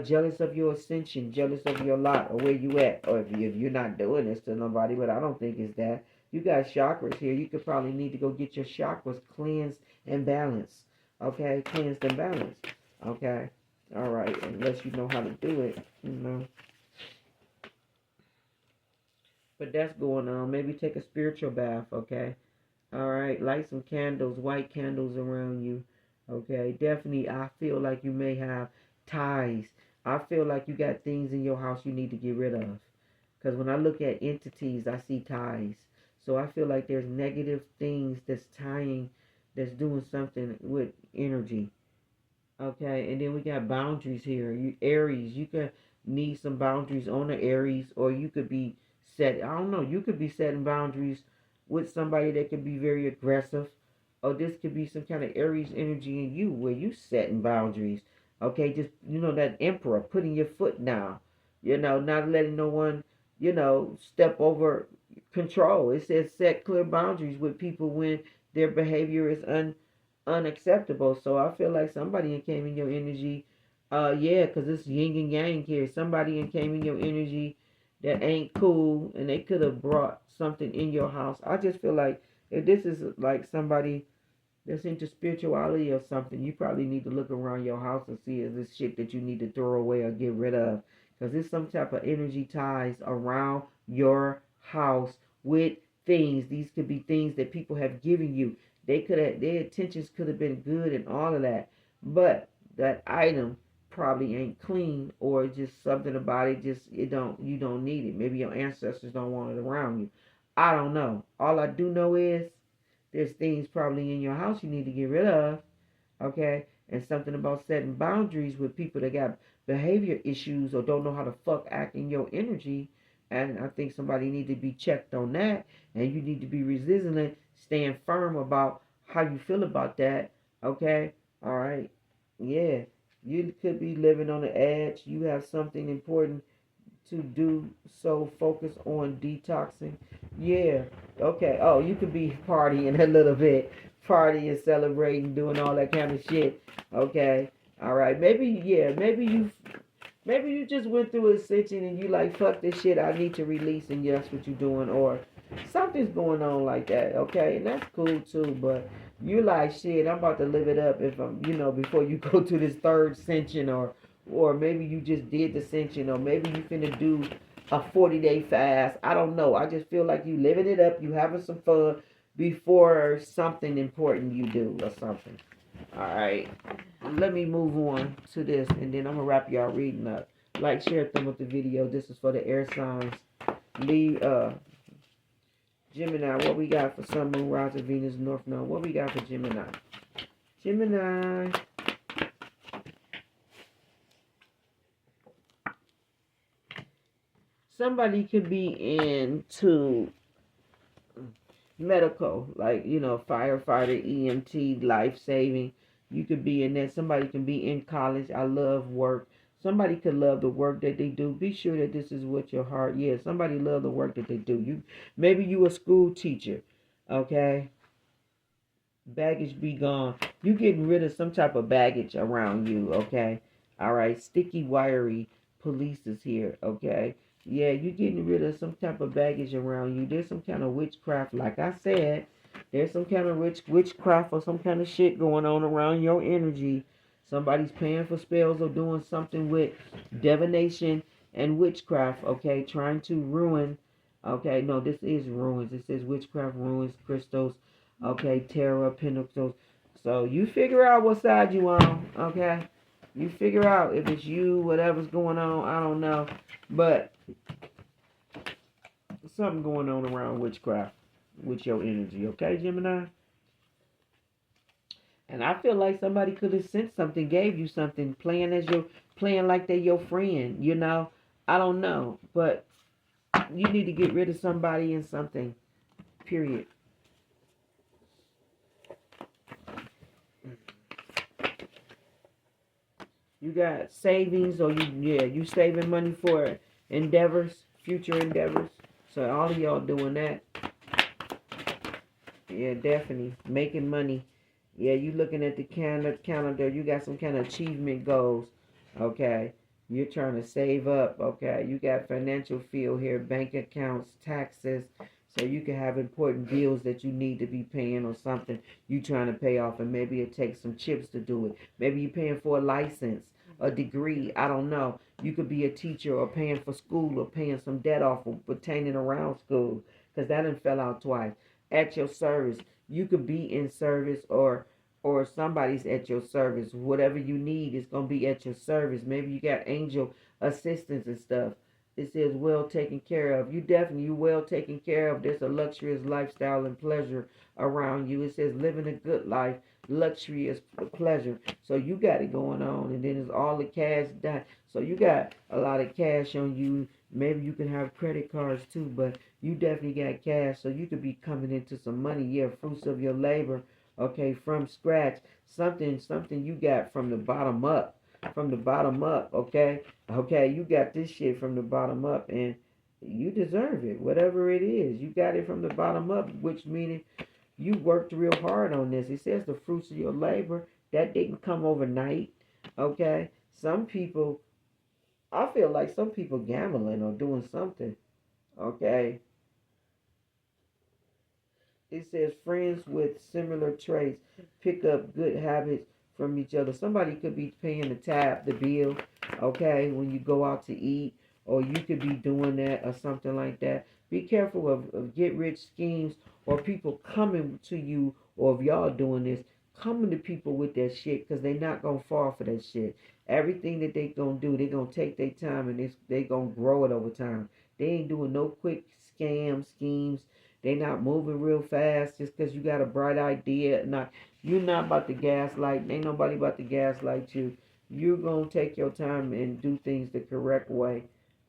jealous of your ascension, jealous of your lot, or where you at, or if you're not doing this to nobody, but I don't think it's that. You got chakras here. You could probably need to go get your chakras cleansed and balanced. Okay, cleansed and balanced. Okay, all right, unless you know how to do it, you know. But that's going on. Maybe take a spiritual bath. Okay. All right, light some candles, white candles around you. Okay, definitely. I feel like you may have ties. I feel like you got things in your house you need to get rid of. Because when I look at entities, I see ties. So I feel like there's negative things that's tying, that's doing something with energy. Okay, and then we got boundaries here. You Aries, you could need some boundaries on the Aries, or you could be set. I don't know. You could be setting boundaries with somebody that could be very aggressive, or this could be some kind of Aries energy in you where you setting boundaries. Okay, just that Emperor putting your foot down. Not letting no one step over control. It says set clear boundaries with people when their behavior is unacceptable. So I feel like somebody came in your energy. Yeah, because it's yin and yang here. Somebody came in your energy that ain't cool, and they could have brought something in your house. I just feel like if this is like somebody that's into spirituality or something, you probably need to look around your house and see if this shit that you need to throw away or get rid of. Because there's some type of energy ties around your house with things. These could be things that people have given you. Their intentions could have been good and all of that. But that item probably ain't clean, or just something about it just you don't need it. Maybe your ancestors don't want it around you. I don't know. All I do know is there's things probably in your house you need to get rid of, okay? And something about setting boundaries with people that got behavior issues or don't know how to fuck act in your energy. And I think somebody need to be checked on that. And you need to be resilient, staying firm about how you feel about that, okay? All right. Yeah. You could be living on the edge. You have something important to do, so focus on detoxing. Yeah. Okay. Oh, you could be partying a little bit, partying, celebrating, doing all that kind of shit. Okay. All right. Maybe, yeah, maybe you just went through ascension and you like, fuck this shit, I need to release, and that's what you're doing, or something's going on like that. Okay, and that's cool too. But you like, shit, I'm about to live it up if I'm, before you go to this third ascension, or maybe you just did the ascension, or maybe you finna do a 40-day fast. I don't know. I just feel like you living it up, you having some fun before something important you do or something. All right, let me move on to this, and then I'm gonna wrap y'all reading up. Like, share, thumb up the video. This is for the air signs. Leave, Gemini. What we got for Sun, Moon, Rising, Venus, North Node? What we got for Gemini? Gemini. Somebody could be into medical, like, firefighter, EMT, life saving. You could be in that. Somebody can be in college. I love work. Somebody could love the work that they do. Be sure that this is what your heart. Yeah, somebody love the work that they do. Maybe you a school teacher. Okay, baggage be gone. You getting rid of some type of baggage around you. Okay, all right. Sticky, wiry police is here. Okay. Yeah, you getting rid of some type of baggage around you. There's some kind of witchcraft, like I said. There's some kind of witchcraft or some kind of shit going on around your energy. Somebody's paying for spells or doing something with divination and witchcraft, okay? Trying to ruin, okay? No, this is ruins. It says witchcraft, ruins, crystals, okay? Terror, pentacles. So you figure out what side you on, okay? You figure out if it's you, whatever's going on, I don't know. But something going on around witchcraft with your energy, okay, Gemini? And I feel like somebody could have sent something, gave you something, playing like they your friend, you know. I don't know. But you need to get rid of somebody and something. Period. You got savings or you saving money for endeavors, future endeavors. So all of y'all doing that. Yeah, definitely. Making money. Yeah, you looking at the calendar, you got some kind of achievement goals. Okay. You're trying to save up. Okay. You got financial field here, bank accounts, taxes. So you can have important bills that you need to be paying or something you trying to pay off, and maybe it takes some chips to do it. Maybe you're paying for a license, a degree. I don't know. You could be a teacher or paying for school or paying some debt off or pertaining around school, because that done fell out twice. At your service, you could be in service, or somebody's at your service. Whatever you need is gonna be at your service. Maybe you got angel assistance and stuff. It says well taken care of. You well taken care of. There's a luxurious lifestyle and pleasure around you. It says living a good life. Luxury is pleasure. So you got it going on, and then there's all the cash done. So you got a lot of cash on you. Maybe you can have credit cards too, but you definitely got cash, so you could be coming into some money. Yeah, fruits of your labor. Okay, from scratch. Something you got from the bottom up. From the bottom up. Okay, you got this shit from the bottom up, and you deserve it. Whatever it is, you got it from the bottom up, which meaning you worked real hard on this. It says the fruits of your labor. That didn't come overnight. Okay, some people. I feel like some people gambling or doing something. Okay, it says friends with similar traits pick up good habits from each other. Somebody could be paying the bill, okay, when you go out to eat, or you could be doing that or something like that. Be careful of get rich schemes or people coming to you, or if y'all doing this, coming to people with that shit, because they not going to fall for that shit. Everything that they going to do, they going to take their time, and they going to grow it over time. They ain't doing no quick schemes. They not moving real fast just because you got a bright idea. Not you're not about to gaslight. Ain't nobody about to gaslight you. You're gonna take your time and do things the correct way.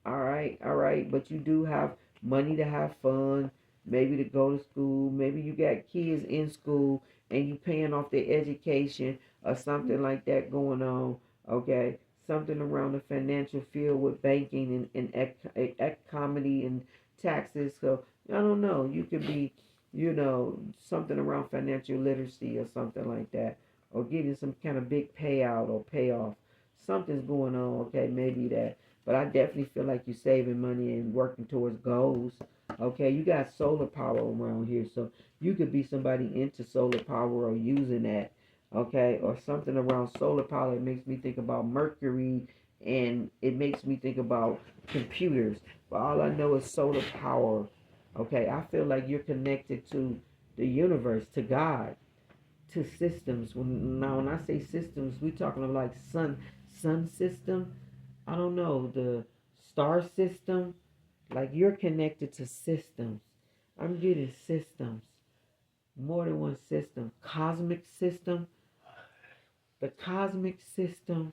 All right. But you do have money to have fun. Maybe to go to school. Maybe you got kids in school and you paying off their education or something like that going on. Okay, something around the financial field with banking and comedy and taxes. So I don't know. You could be, something around financial literacy or something like that, or getting some kind of big payout or payoff. Something's going on. Okay, maybe that. But I definitely feel like you're saving money and working towards goals. Okay, you got solar power around here, so you could be somebody into solar power or using that. Okay, or something around solar power. It makes me think about Mercury, and it makes me think about computers. But all I know is solar power. Okay, I feel like you're connected to the universe, to God, to systems. When I say systems, we talking about like sun system. I don't know, the star system. Like you're connected to systems. I'm getting systems, more than one system. Cosmic system, the cosmic system,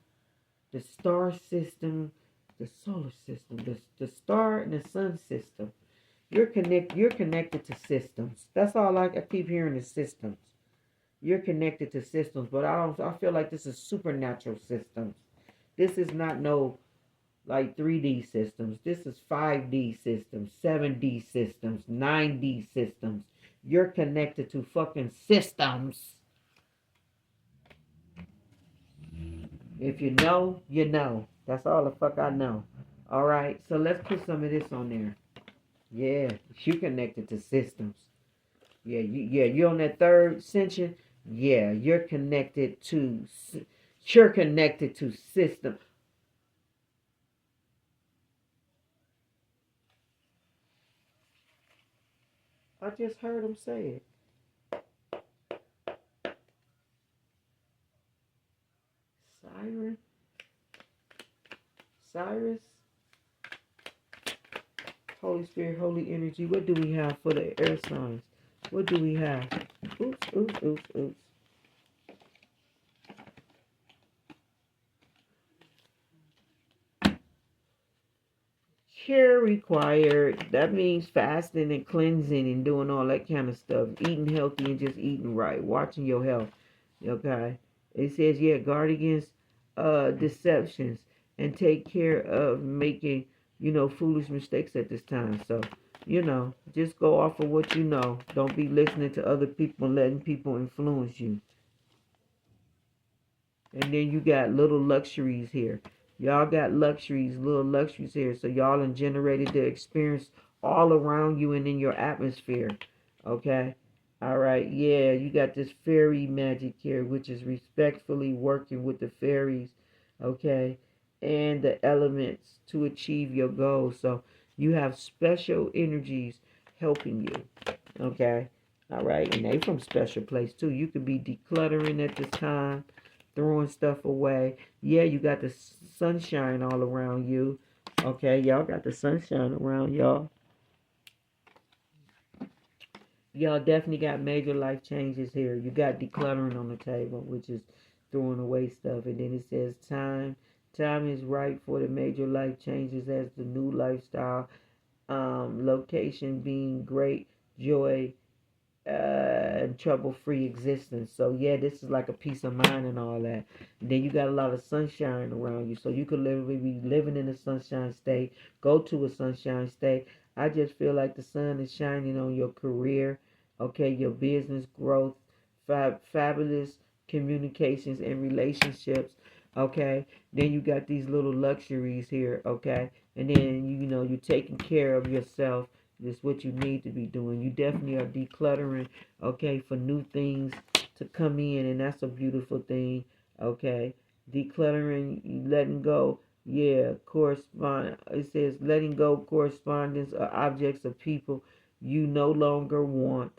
the star system, the solar system, the star and the sun system. You're connected to systems. That's all I keep hearing is systems. You're connected to systems, but I feel like this is supernatural systems. This is not no like 3D systems. This is 5D systems, 7D systems, 9D systems. You're connected to fucking systems. If you know, you know. That's all the fuck I know. All right, so let's put some of this on there. Yeah, you connected to systems. You're on that third ascension. Yeah, you're connected to system. I just heard him say it. Siren, Cyrus, Holy Spirit, Holy Energy. What do we have for the air signs? What do we have? Oops. care required. That means fasting and cleansing and doing all that kind of stuff. Eating healthy and just eating right. Watching your health. Okay. It says, yeah, guard against deceptions and take care of making, foolish mistakes at this time. So, just go off of what you know. Don't be listening to other people and letting people influence you. And then you got little luxuries here. Y'all got luxuries, little luxuries here. So y'all have generated the experience all around you and in your atmosphere. Okay? All right. Yeah, you got this fairy magic here, which is respectfully working with the fairies. Okay? And the elements to achieve your goals. So you have special energies helping you. Okay? All right. And they from special place too. You could be decluttering at this time, throwing stuff away. Yeah, you got the sunshine all around you. Okay, y'all got the sunshine around y'all. Y'all definitely got major life changes here. You got decluttering on the table, which is throwing away stuff. And then it says time is right for the major life changes as the new lifestyle, location being great joy, and trouble-free existence. So yeah, this is like a peace of mind and all that. And then you got a lot of sunshine around you, so you could literally be living in a sunshine state. Go to a sunshine state. I just feel like the sun is shining on your career, okay, your business growth, fabulous communications and relationships. Okay, then you got these little luxuries here. Okay, and then you're taking care of yourself. This is what you need to be doing. You definitely are decluttering, okay, for new things to come in, and that's a beautiful thing, okay. Decluttering, letting go, yeah, correspond. It says letting go correspondence or objects of people you no longer want.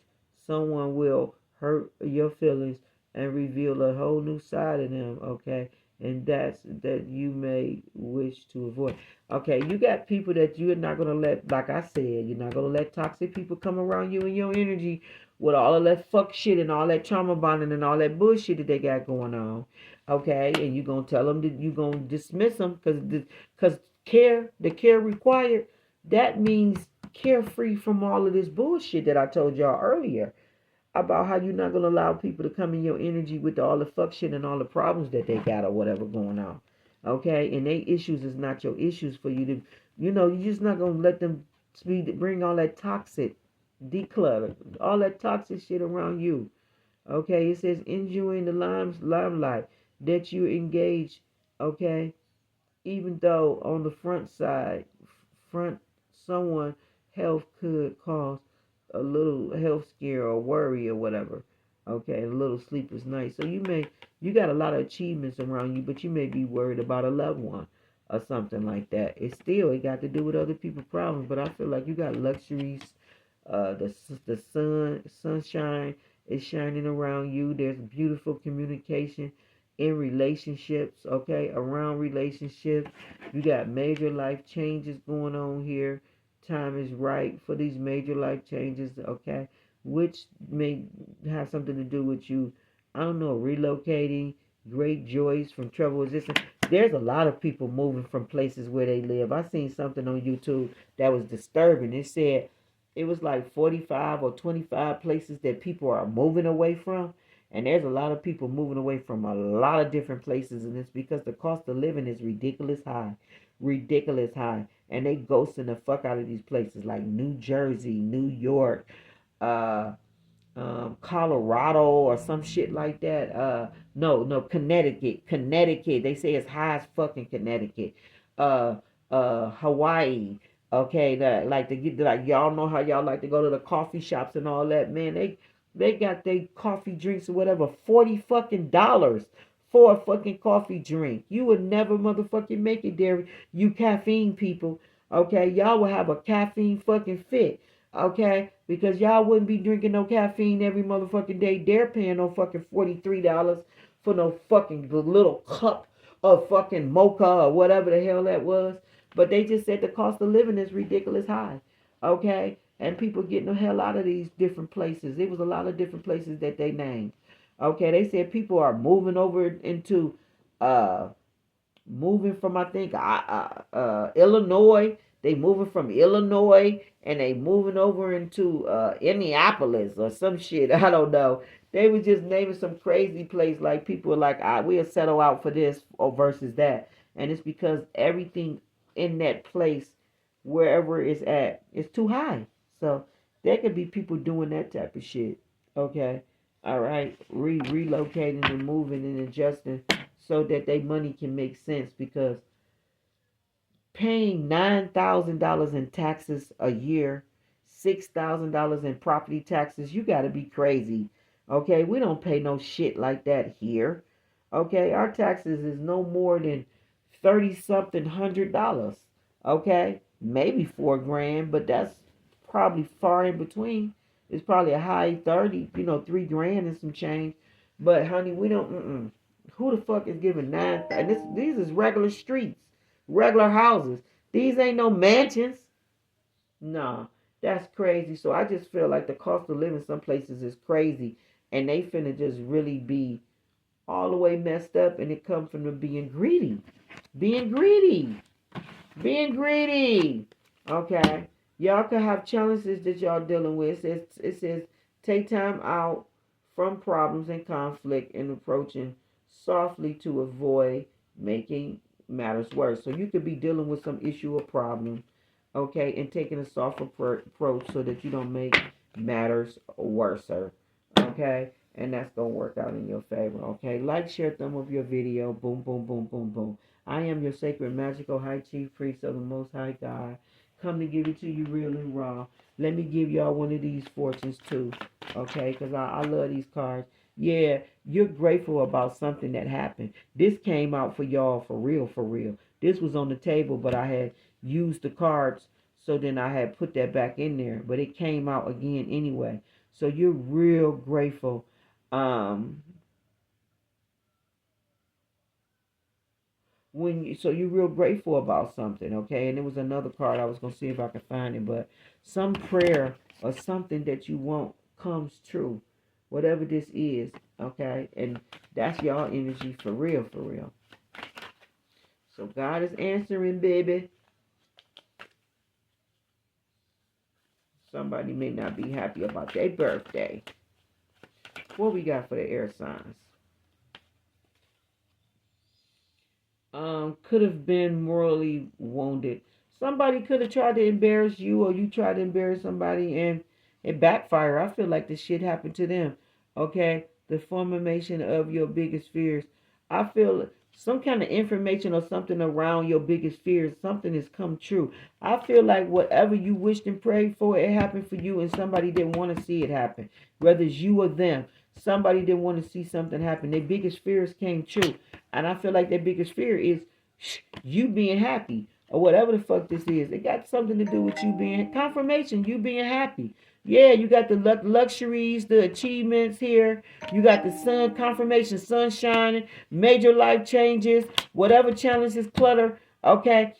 Someone will hurt your feelings and reveal a whole new side of them, okay, and that you may wish to avoid. Okay, you got people that you're not gonna let, like I said, you're not gonna let toxic people come around you and your energy with all of that fuck shit and all that trauma bonding and all that bullshit that they got going on. Okay, and you're gonna tell them that you're gonna dismiss them because the care required, that means carefree from all of this bullshit that I told y'all earlier about how you're not gonna allow people to come in your energy with all the fuck shit and all the problems that they got or whatever going on. Okay, and they issues is not your issues for you to, you're just not gonna let them bring all that toxic, declutter, all that toxic shit around you. Okay, it says enjoying the limelight that you engage. Okay, even though on the front someone health could cause a little health scare or worry or whatever. Okay, a little sleepless night. So you got a lot of achievements around you, but you may be worried about a loved one or something like that. It got to do with other people's problems, but I feel like you got luxuries. The sunshine is shining around you. There's beautiful communication in relationships, okay, around relationships. You got major life changes going on here. Time is right for these major life changes, okay, which may have something to do with you, I don't know, relocating, great joys from trouble resistance. There's a lot of people moving from places where they live. I seen something on YouTube that was disturbing. It said it was like 45 or 25 places that people are moving away from. And there's a lot of people moving away from a lot of different places. And it's because the cost of living is ridiculous high. Ridiculous high. And they ghosting the fuck out of these places like New Jersey, New York, uh, Colorado or some shit like that. No, Connecticut. Connecticut. They say it's high as fucking Connecticut. Uh, Hawaii. Okay, that like to get like y'all know how y'all like to go to the coffee shops and all that. Man, they got their coffee drinks or whatever, $40 fucking for a fucking coffee drink. You would never motherfucking make it there, you caffeine people. Okay, y'all will have a caffeine fucking fit. Okay, because y'all wouldn't be drinking no caffeine every motherfucking day. They're paying no fucking $43 for no fucking little cup of fucking mocha or whatever the hell that was. But they just said the cost of living is ridiculous high. Okay, and people getting the hell out of these different places. It was a lot of different places that they named. Okay, they said people are moving over into moving from I think Illinois They moving from Illinois and they moving over into Indianapolis or some shit. I don't know. They was just naming some crazy place like people were like, we'll settle out for this or versus that. And it's because everything in that place, wherever it's at, is too high. So there could be people doing that type of shit. Okay. All right. Relocating and moving and adjusting so that their money can make sense, because paying $9,000 in taxes a year, $6,000 in property taxes, you got to be crazy. Okay, we don't pay no shit like that here. Okay, our taxes is no more than 30 something $100. Okay, maybe $4 grand, but that's probably far in between. It's probably a high 30, $3 grand and some change. But honey, we don't. Who the fuck is giving nine? And these is regular streets, regular houses. These ain't no mansions. Nah, that's crazy. So I just feel like the cost of living some places is crazy, and they finna just really be all the way messed up, and it comes from them being greedy, being greedy, being greedy. Okay, y'all could have challenges that y'all dealing with. It says take time out from problems and conflict and approaching softly to avoid making matters worse. So you could be dealing with some issue or problem, okay, and taking a soft approach so that you don't make matters worse, okay, and that's gonna work out in your favor, okay. Like, share, thumb up your video. Boom, boom, boom, boom, boom. I am your sacred, magical, high chief priest of the Most High God, come to give it to you real and raw. Let me give y'all one of these fortunes too, okay, because I love these cards. Yeah, you're grateful about something that happened. This came out for y'all for real, for real. This was on the table, but I had used the cards, so then I had put that back in there, but it came out again anyway. So you're real grateful. So you're real grateful about something, okay? And there was another card I was gonna see if I could find it, but some prayer or something that you want comes true, whatever this is, okay? And that's y'all energy for real, for real. So God is answering, baby. Somebody may not be happy about their birthday. What we got for the air signs? Could have been morally wounded. Somebody could have tried to embarrass you, or you tried to embarrass somebody and it backfired. I feel like this shit happened to them. Okay? The formation of your biggest fears. I feel some kind of information or something around your biggest fears, something has come true. I feel like whatever you wished and prayed for, it happened for you, and somebody didn't want to see it happen. Whether it's you or them, somebody didn't want to see something happen. Their biggest fears came true. And I feel like their biggest fear is you being happy, or whatever the fuck this is. It got something to do with you being confirmation, you being happy. Yeah, you got the luxuries, the achievements here. You got the sun, confirmation, sun shining, major life changes, whatever challenges, clutter. Okay,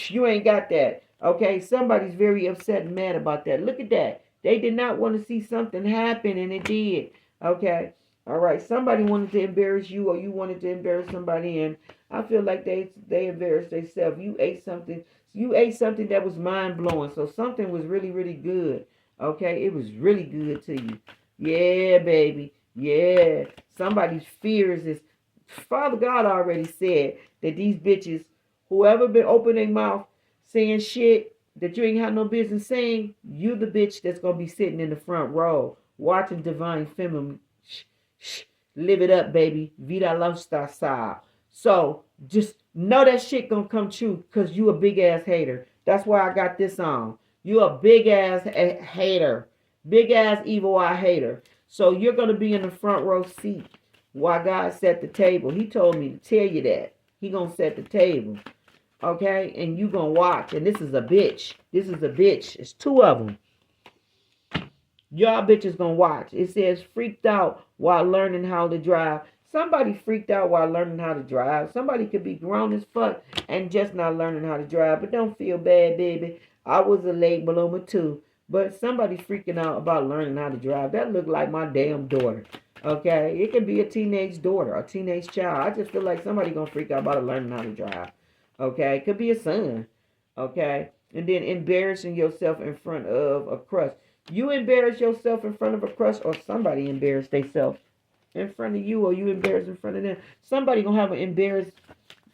you ain't got that. Okay, somebody's very upset and mad about that. Look at that. They did not want to see something happen, and it did. Okay, all right. Somebody wanted to embarrass you, or you wanted to embarrass somebody, and I feel like they embarrassed themselves. You ate something. You ate something that was mind blowing. So something was really, really good. Okay, it was really good to you. Yeah, baby. Yeah. Somebody's fears is, Father God already said that these bitches, whoever been opening their mouth saying shit that you ain't had no business saying, you the bitch that's gonna be sitting in the front row watching Divine Feminine. Live it up, baby. Vida Losta style. So just know that shit gonna come true, because you a big ass hater. That's why I got this on. You a big ass hater. Big ass evil eye hater. So you're gonna be in the front row seat while God set the table. He told me to tell you that. He gonna set the table. Okay? And you gonna watch. And this is a bitch. This is a bitch. It's two of them. Y'all bitches gonna watch. It says freaked out while learning how to drive. Somebody freaked out while learning how to drive. Somebody could be grown as fuck and just not learning how to drive. But don't feel bad, baby. I was a late bloomer too. But somebody freaking out about learning how to drive. That looked like my damn daughter. Okay? It could be a teenage daughter, a teenage child. I just feel like somebody gonna freak out about learning how to drive. Okay? It could be a son. Okay? And then embarrassing yourself in front of a crush. You embarrass yourself in front of a crush, or somebody embarrass themselves in front of you, or you embarrass in front of them. Somebody gonna have an embarrass,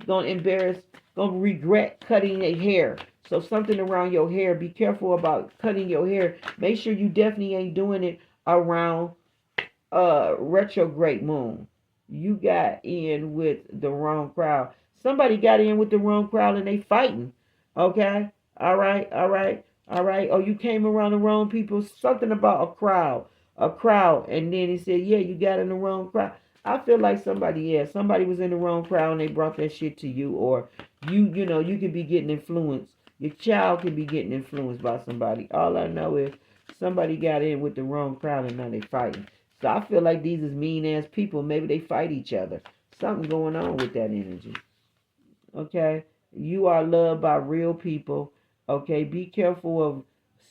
gonna regret cutting their hair. So something around your hair. Be careful about cutting your hair. Make sure you definitely ain't doing it around retrograde moon. You got in with the wrong crowd. Somebody got in with the wrong crowd and they fighting. Okay? All right, all right, all right. Or you came around the wrong people. Something about a crowd. A crowd. And then he said, yeah, you got in the wrong crowd. I feel like somebody was in the wrong crowd and they brought that shit to you. Or you could be getting influenced. Your child could be getting influenced by somebody. All I know is somebody got in with the wrong crowd and now they fighting. So I feel like these is mean ass people. Maybe they fight each other. Something going on with that energy. Okay? You are loved by real people. Okay? Be careful of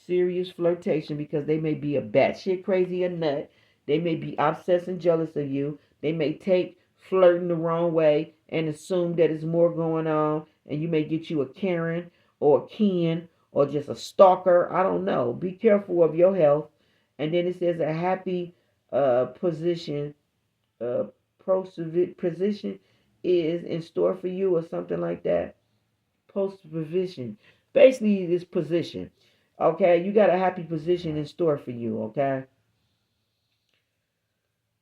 serious flirtation because they may be a batshit crazy or nut. They may be obsessed and jealous of you. They may take flirting the wrong way and assume that there's more going on, and you may get you a Karen or a Ken or just a stalker. I don't know. Be careful of your health. And then it says a happy position, uh, position is in store for you or something like that. Post provision. Basically, this position. Okay, you got a happy position in store for you. Okay.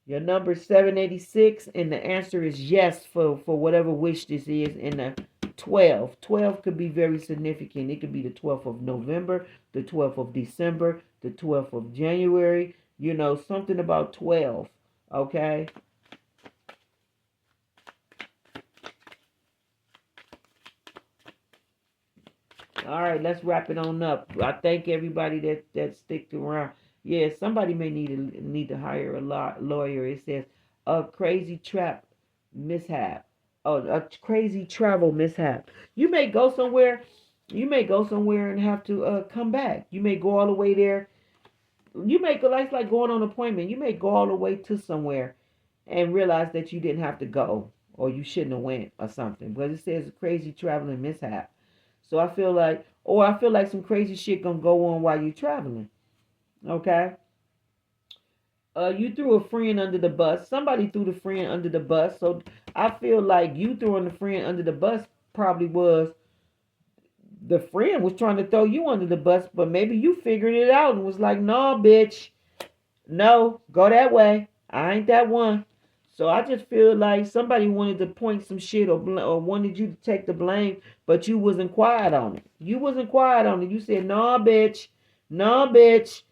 Your number is 786, and the answer is yes for whatever wish this is. And the 12. 12 could be very significant. It could be the 12th of November, the 12th of December, the 12th of January. Something about 12. Okay? All right, let's wrap it on up. I thank everybody that sticked around. Yeah, somebody may need to hire a lawyer. It says a crazy trap mishap. Oh, a crazy travel mishap. You may go somewhere. You may go somewhere and have to come back. You may go all the way there. You may go like going on an appointment. You may go all the way to somewhere and realize that you didn't have to go or you shouldn't have went or something. But it says a crazy traveling mishap. So I feel like some crazy shit gonna go on while you're traveling. Okay. You threw a friend under the bus. Somebody threw the friend under the bus. So I feel like you throwing the friend under the bus probably was the friend was trying to throw you under the bus, but maybe you figured it out and was like, "No, bitch, no, go that way. I ain't that one." So I just feel like somebody wanted to point some shit or wanted you to take the blame, but you wasn't quiet on it. You wasn't quiet on it. You said, "No, bitch, no, bitch,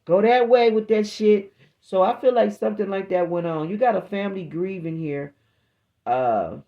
go that way with that shit." So I feel like something like that went on. You got a family grieving here. Uh,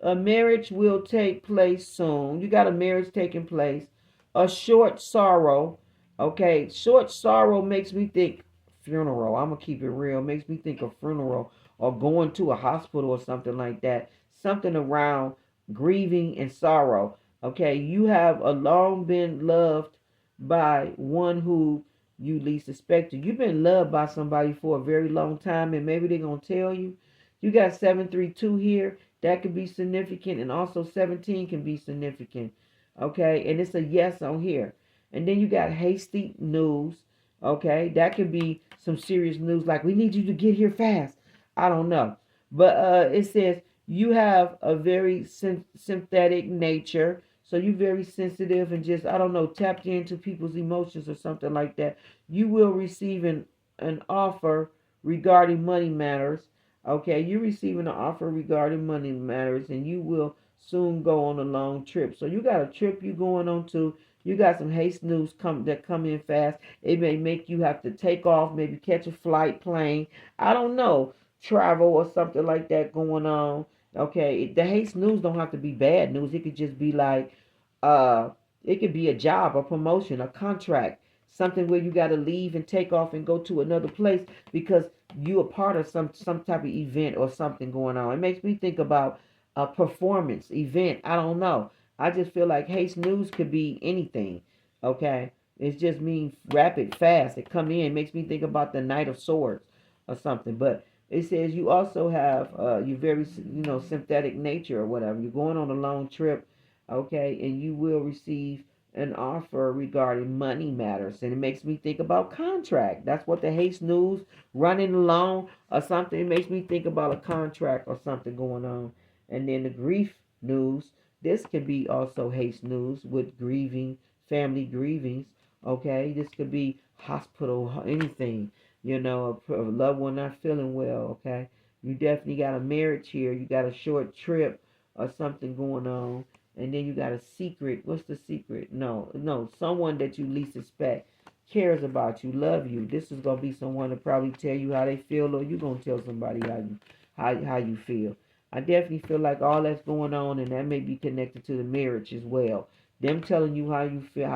a marriage will take place soon. You got a marriage taking place. A short sorrow. Okay, short sorrow makes me think funeral. I'm going to keep it real. Makes me think of funeral or going to a hospital or something like that. Something around grieving and sorrow. Okay, you have a long been loved by one who you least expected. You've been loved by somebody for a very long time, and maybe they're going to tell you. You got 732 here. That could be significant, and also 17 can be significant. Okay, and it's a yes on here. And then you got hasty news. Okay, that could be some serious news, like we need you to get here fast. I don't know, but it says you have a very synthetic nature, so you're very sensitive and just, I don't know, tapped into people's emotions or something like that. You will receive an offer regarding money matters. Okay, you're receiving an offer regarding money matters, and you will soon go on a long trip. So you got a trip you going on to. You got some haste news come in fast. It may make you have to take off, maybe catch a flight, plane. I don't know, travel or something like that going on. Okay, the haste news don't have to be bad news. It could just be like, uh, it could be a job, a promotion, a contract, something where you got to leave and take off and go to another place because you a part of some type of event or something going on. It makes me think about a performance event. I don't know. I just feel like haste news could be anything. Okay, it just means rapid, fast. It come in, makes me think about the Knight of Swords or something. But it says you also have you very synthetic nature or whatever. You're going on a long trip. Okay, and you will receive an offer regarding money matters. And it makes me think about contract. That's what the haste news running along or something. It makes me think about a contract or something going on. And then the grief news. This can be also haste news with grieving, family grievings. Okay, this could be hospital, anything. A loved one not feeling well. Okay, you definitely got a marriage here. You got a short trip or something going on, and then you got a secret. What's the secret? No, someone that you least expect cares about you, love you. This is gonna be someone to probably tell you how they feel, or you gonna tell somebody how you feel. I definitely feel like all that's going on, and that may be connected to the marriage as well. Them telling you how you feel,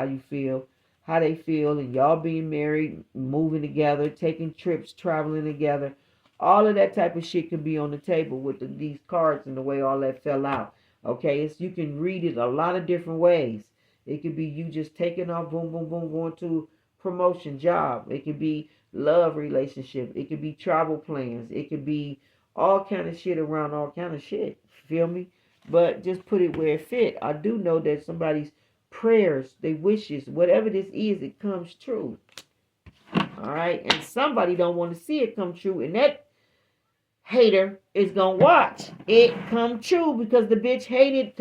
how they feel, and y'all being married, moving together, taking trips, traveling together. All of that type of shit can be on the table with these cards and the way all that fell out. Okay, you can read it a lot of different ways. It could be you just taking off, boom, boom, boom, going to promotion, job. It could be love relationship. It could be travel plans. It could be all kind of shit around all kind of shit. Feel me? But just put it where it fit. I do know that somebody's prayers, their wishes, whatever this is, it comes true. All right, and somebody don't want to see it come true, and that hater is gonna watch it come true because the bitch hated,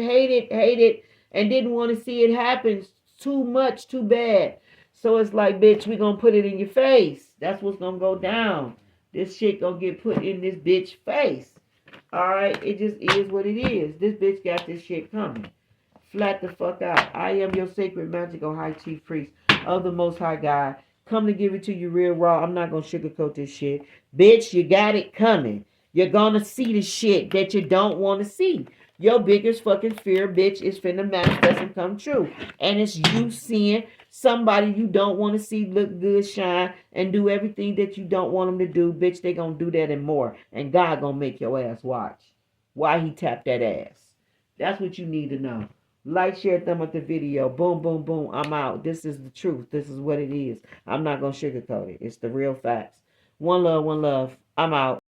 and didn't want to see it happen too much, too bad. So it's like, bitch, we gonna put it in your face. That's what's gonna go down. This shit gonna get put in this bitch face. Alright, it just is what it is. This bitch got this shit coming. Flat the fuck out. I am your sacred magical high chief priest of the most high God. Come to give it to you real raw. I'm not gonna sugarcoat this shit. Bitch, you got it coming. You're gonna see the shit that you don't want to see. Your biggest fucking fear, bitch, is finna manifest and come true. And it's you seeing somebody you don't want to see look good, shine, and do everything that you don't want them to do. Bitch, they gonna do that and more. And God gonna make your ass watch why he tapped that ass. That's what you need to know. Like, share, thumb up the video. Boom, boom, boom. I'm out. This is the truth. This is what it is. I'm not gonna sugarcoat it. It's the real facts. One love, one love. I'm out.